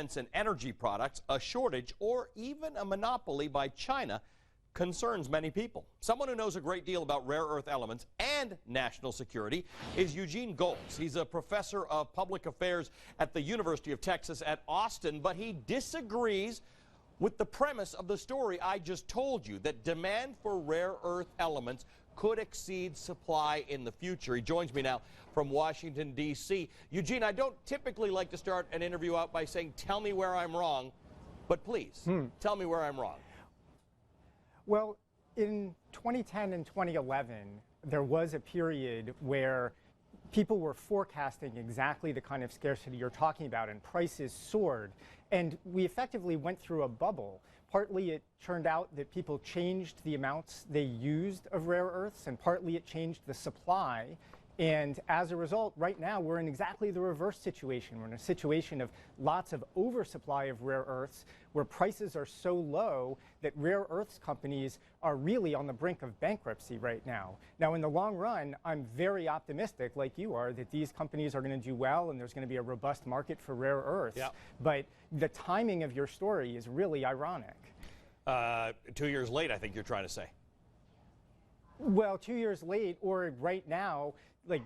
defense and energy products, a shortage or even a monopoly by China concerns many people. Someone who knows a great deal about rare earth elements and national security is Eugene Gholz. He's a professor of public affairs at the University of Texas at Austin, but he disagrees with the premise of the story I just told you, that demand for rare earth elements could exceed supply in the future. He joins me now from Washington, D.C. Eugene, I don't typically like to start an interview out by saying, tell me where I'm wrong, but please, tell me where I'm wrong. Well, in 2010 and 2011, there was a period where people were forecasting exactly the kind of scarcity you're talking about, and prices soared. And we effectively went through a bubble. Partly it turned out that people changed the amounts they used of rare earths, and partly it changed the supply. And as a result, right now, we're in exactly the reverse situation. We're in a situation of lots of oversupply of rare earths, where prices are so low that rare earths companies are really on the brink of bankruptcy right now. Now, in the long run, I'm very optimistic, like you are, that these companies are going to do well and there's going to be a robust market for rare earths. Yep. But the timing of your story is really ironic. 2 years late, I think you're trying to say. Well, 2 years late, or right now, like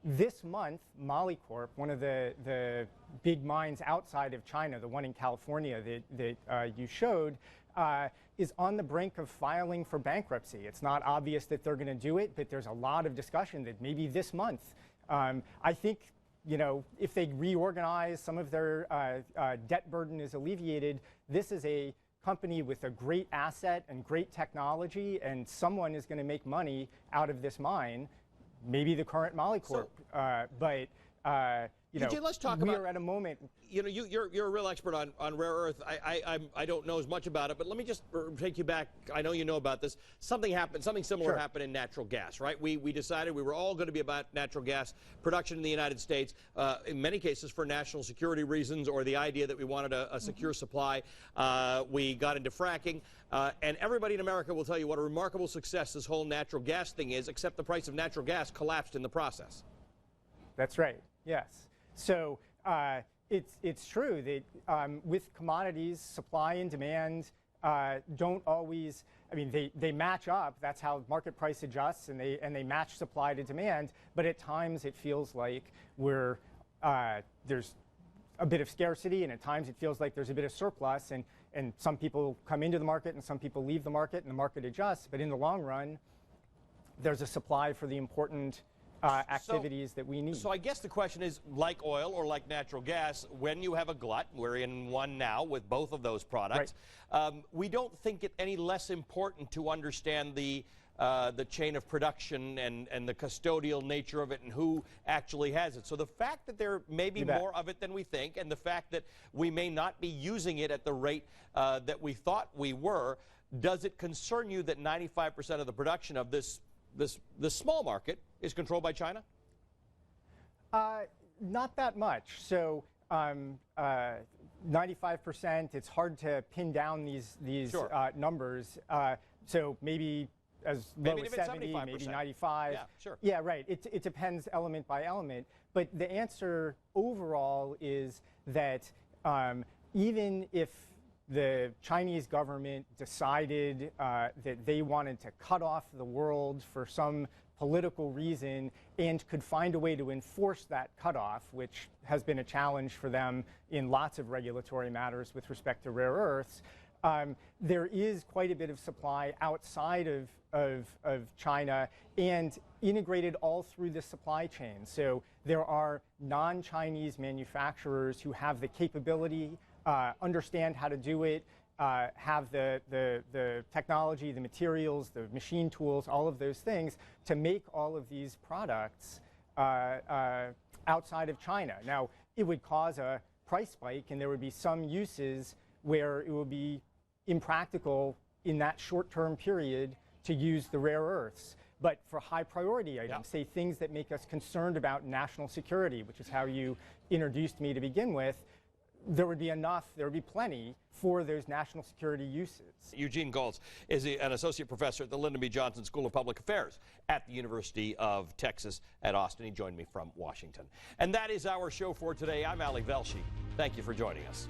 this month, Molycorp, one of the big mines outside of China, the one in California that you showed, is on the brink of filing for bankruptcy. It's not obvious that they're going to do it, but there's a lot of discussion that maybe this month. I think, you know, if they reorganize, some of their debt burden is alleviated. This is a company with a great asset and great technology, and someone is going to make money out of this mine. Maybe the current Molycorp, but you know, let's talk we about, are at a moment. You know, you're a real expert on rare earth. I don't know as much about it, but let me just take you back. I know you know about this. Something happened. Something similar happened in natural gas, right? We decided we were all going to be about natural gas production in the United States. In many cases, for national security reasons, or the idea that we wanted a secure supply. We got into fracking, and everybody in America will tell you what a remarkable success this whole natural gas thing is. Except the price of natural gas collapsed in the process. That's right. Yes. So it's true that with commodities, supply and demand don't always. I mean, they match up. That's how market price adjusts, and they match supply to demand. But at times it feels like there's a bit of scarcity, and at times it feels like there's a bit of surplus. And some people come into the market, and some people leave the market, and the market adjusts. But in the long run, there's a supply for the important activities that we need. So I guess the question is, like oil or like natural gas, when you have a glut, we're in one now with both of those products, we don't think it any less important to understand the chain of production and the custodial nature of it and who actually has it. So the fact that there may be more of it than we think, and the fact that we may not be using it at the rate that we thought we were, does it concern you that 95% of the production of this small market is controlled by China? Not that much. So 95%, it's hard to pin down these numbers. So maybe as low as 70, maybe 95. Yeah, sure. Yeah, right. It depends element by element. But the answer overall is that even if the Chinese government decided that they wanted to cut off the world for some political reason and could find a way to enforce that cutoff, which has been a challenge for them in lots of regulatory matters with respect to rare earths, there is quite a bit of supply outside of China and integrated all through the supply chain. So there are non-Chinese manufacturers who have the capability, understand how to do it, have the technology, the materials, the machine tools, all of those things to make all of these products outside of China. Now, it would cause a price spike, and there would be some uses where it would be impractical in that short-term period to use the rare earths. But for high priority items, say things that make us concerned about national security, which is how you introduced me to begin with, there would be enough, there would be plenty for those national security uses. Eugene Gholz is an associate professor at the Lyndon B. Johnson School of Public Affairs at the University of Texas at Austin. He joined me from Washington. And that is our show for today. I'm Ali Velshi. Thank you for joining us.